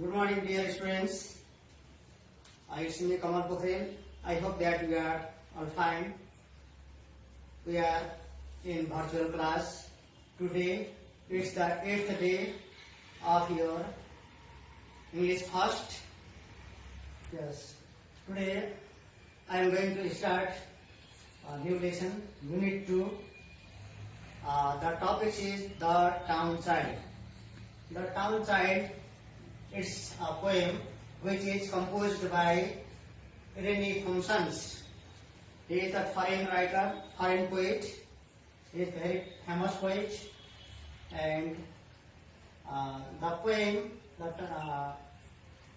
Good morning, dear students. It's me, Kamal Pokhrel. I hope that you are all fine. We are in virtual class. Today, it's the 8th day of your English first. Yes. Today, I am going to start a new lesson, Unit 2. The topic is The Town Child. The Town Child, it's a poem which is composed by René Thompson. He is a foreign writer, foreign poet. He is a very famous poet, and the poem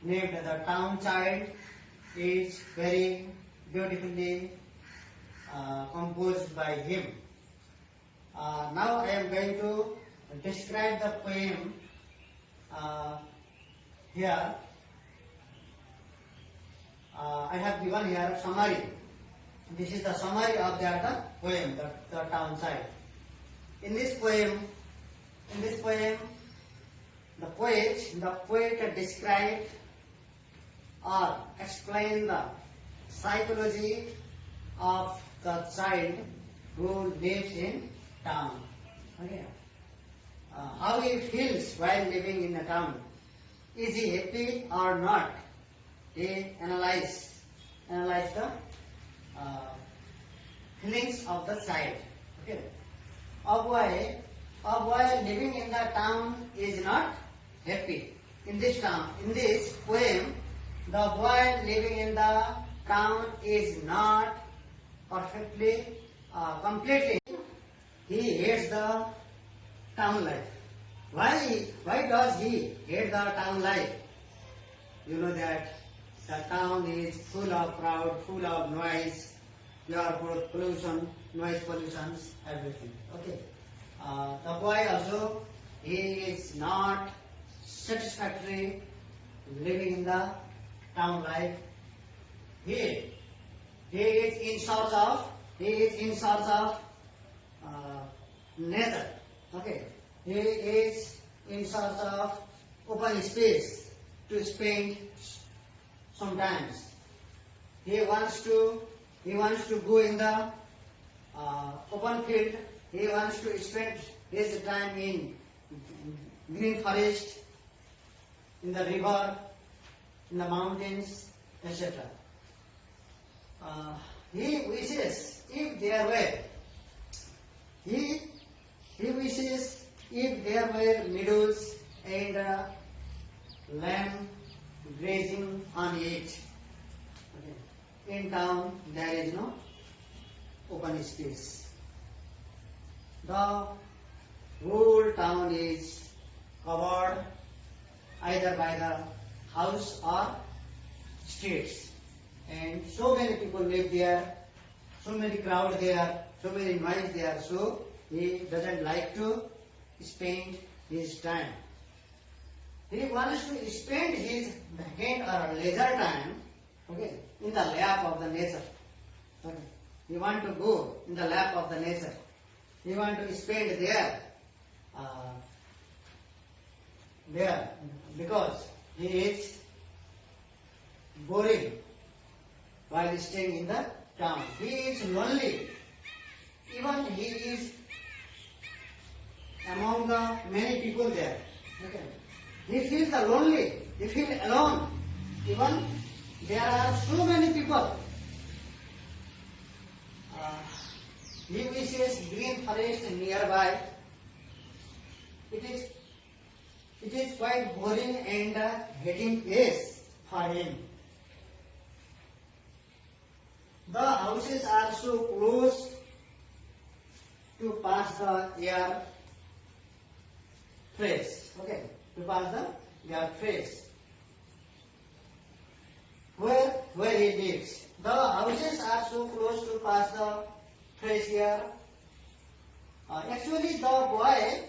named The Town Child is very beautifully composed by him. Now I am going to describe the poem here. I have given here a summary. This is the summary of the poem, the Town Child. In this poem, the poet described or explained the psychology of the child who lives in town. Okay. How he feels while living in a town. Is he happy or not? He analyze the feelings of the child. Okay. A boy living in the town is not happy. In this poem, the boy living in the town is not completely. He hates the town life. Why does he hate the town life? You know that the town is full of crowd, full of noise, air pollution, noise pollution, everything. Okay. The boy also, he is not satisfactory living in the town life. He is in search of nature. Okay. He is in search of open space to spend sometimes. He wants to go in the open field. He wants to spend his time in green forest, in the river, in the mountains, etc. He wishes if there were meadows and lamb grazing on it. Okay. In town there is no open space. The whole town is covered either by the house or streets, and so many people live there, so many crowd there, so many noise there, so he doesn't like to spend his time. He wants to spend his vacant or leisure time, okay, in the lap of the nature. Okay. He wants to go in the lap of the nature. He wants to spend there because he is boring while staying in the town. He is lonely. Even he is among the many people there. Okay. He feels lonely. He feels alone. Even there are so many people. He wishes green forest nearby. It is quite boring and hating place for him. The houses are so close to pass the air fresh. Okay, to pass the air fresh. Where he lives, the houses are so close to pass the fresh air. Actually, the boy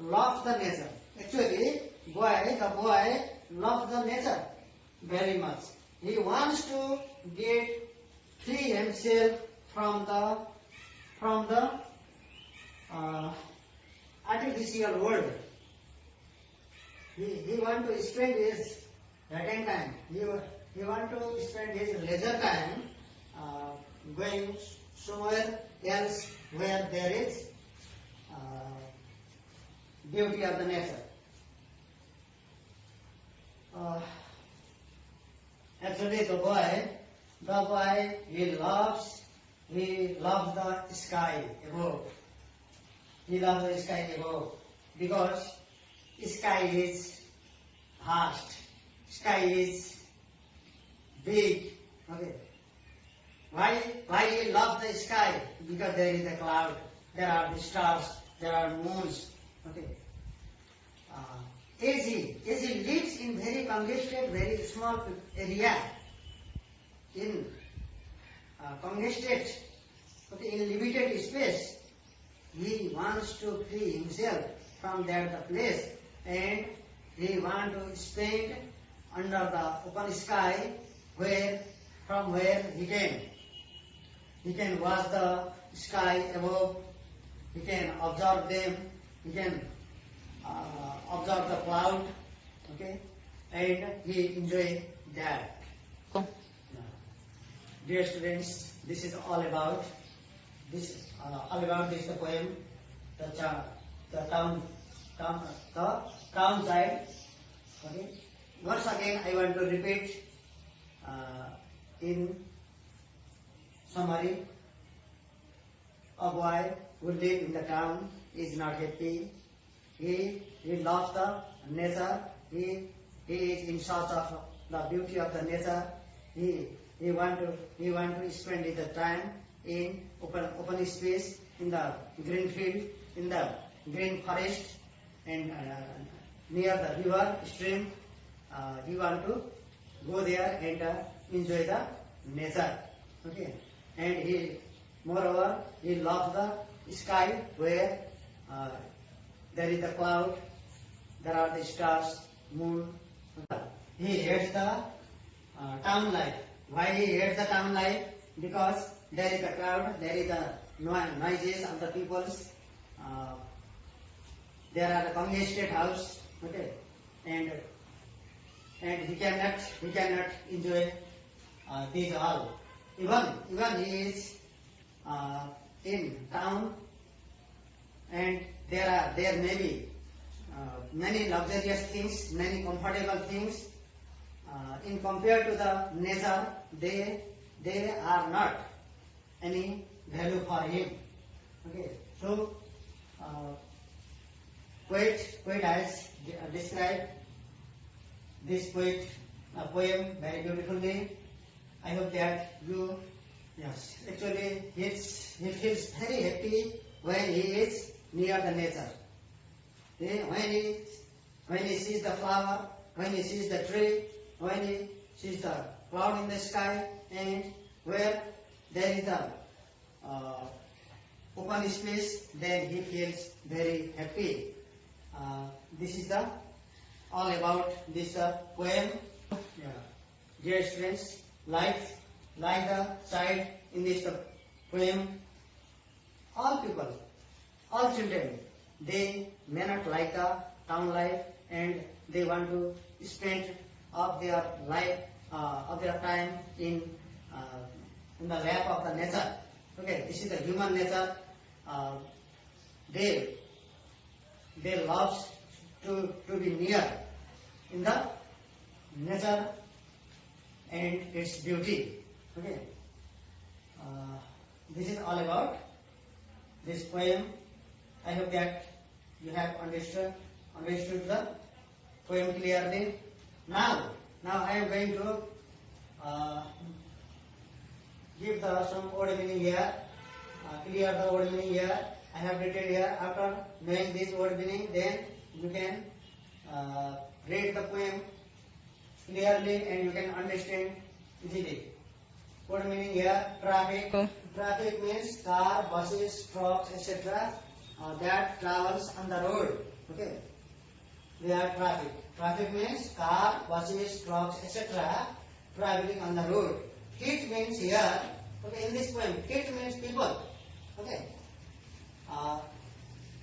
loves the nature. The boy loves the nature very much. He wants to get free himself from the artificial world. He wants to spend his latent time. He want to spend his leisure time going somewhere else where there is beauty of the nature. Actually, the boy, he loves the sky above. He loves the sky above because sky is vast, sky is big. Okay. Why he loves the sky? Because there is a cloud, there are the stars, there are moons. Okay. As he lives in very congested, very small area, in congested, okay, in limited space, he wants to free himself from that place, and he wants to spend under the open sky, from where he can watch the sky above, he can observe them, he can observe the cloud, okay, and he enjoy that. Cool. Dear students, this is all about this the poem, the town side. Okay. Once again, I want to repeat in summary. A boy who lives in the town is not happy. He loves the nature. He is in search of the beauty of the nature. He want to spend his time in open space, in the green field, in the green forest, and near the river, stream. He want to go there and enjoy the nature. Okay, and moreover, he loves the sky where there is a cloud, there are the stars, moon. He hates the town life. Why he hates the town life? Because there is a crowd, there is the noises of the peoples, there are the congested house, okay, and he cannot enjoy these all. Even he is in town, and there may be many luxurious things, many comfortable things. In compared to the nature, they are not any value for him. Okay, so poet has described this poem very beautifully. I hope that you, yes, actually he feels very happy when he is near the nature. When he sees the flower, when he sees the tree, when he sees the cloud in the sky, and where there is a open space, then he feels very happy. This is all about this poem. Yeah. Dear students, like the child in this poem, all people, all children, they may not like the town life, and they want to spend of their life, of their time in the lap of the nature. Okay, this is the human nature. They love to be near in the nature and its beauty. Okay, this is all about this poem. I hope that you have understood the poem clearly. Now I am going to give some word meaning here, clear the word meaning here. I have written here. After knowing this word meaning, then you can read the poem clearly and you can understand easily. Word meaning here: traffic. Traffic means car, buses, trucks, etc. That travels on the road. Okay, they are traffic. Traffic means car, buses, trucks, etc. traveling on the road. Heat means here. Okay, in this poem, heat means people. Okay.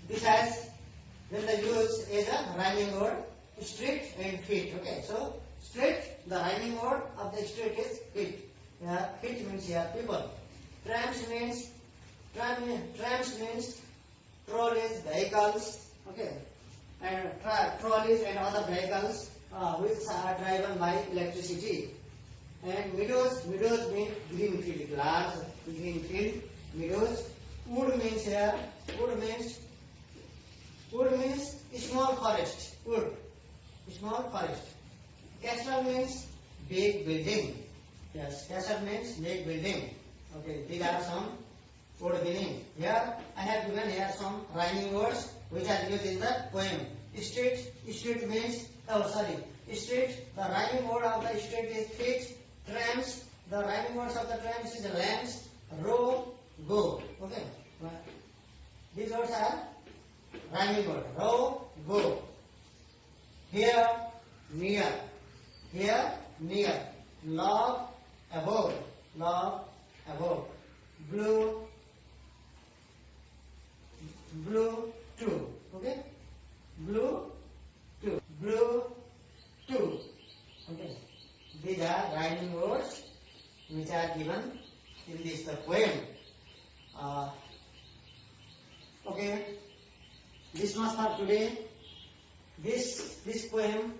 This has been the use as a rhyming word. street and feet. Okay, so street, the rhyming word of the street is feet. Feet means here people. Trams means trolleys, vehicles. Okay, and trolleys and other vehicles which are driven by electricity. And meadows means green field, large green field. Meadows. Wood means here. Wood means small forest. Wood, small forest. Castle means big building. Yes, castle means big building. Okay, these are some word meaning. Here I have given here some rhyming words which are used in the poem. Street means street. The rhyming word of the street is feet. Trams. The rhyming words of the trams is lamps. Row, go. Okay. These words are rhyming word. Row, go. Here, near. Here, near. Love, above. Love, above. Blue, two. Okay. Blue, two. Okay. These are rhyming words which are given in this poem. Okay. This much for today. This poem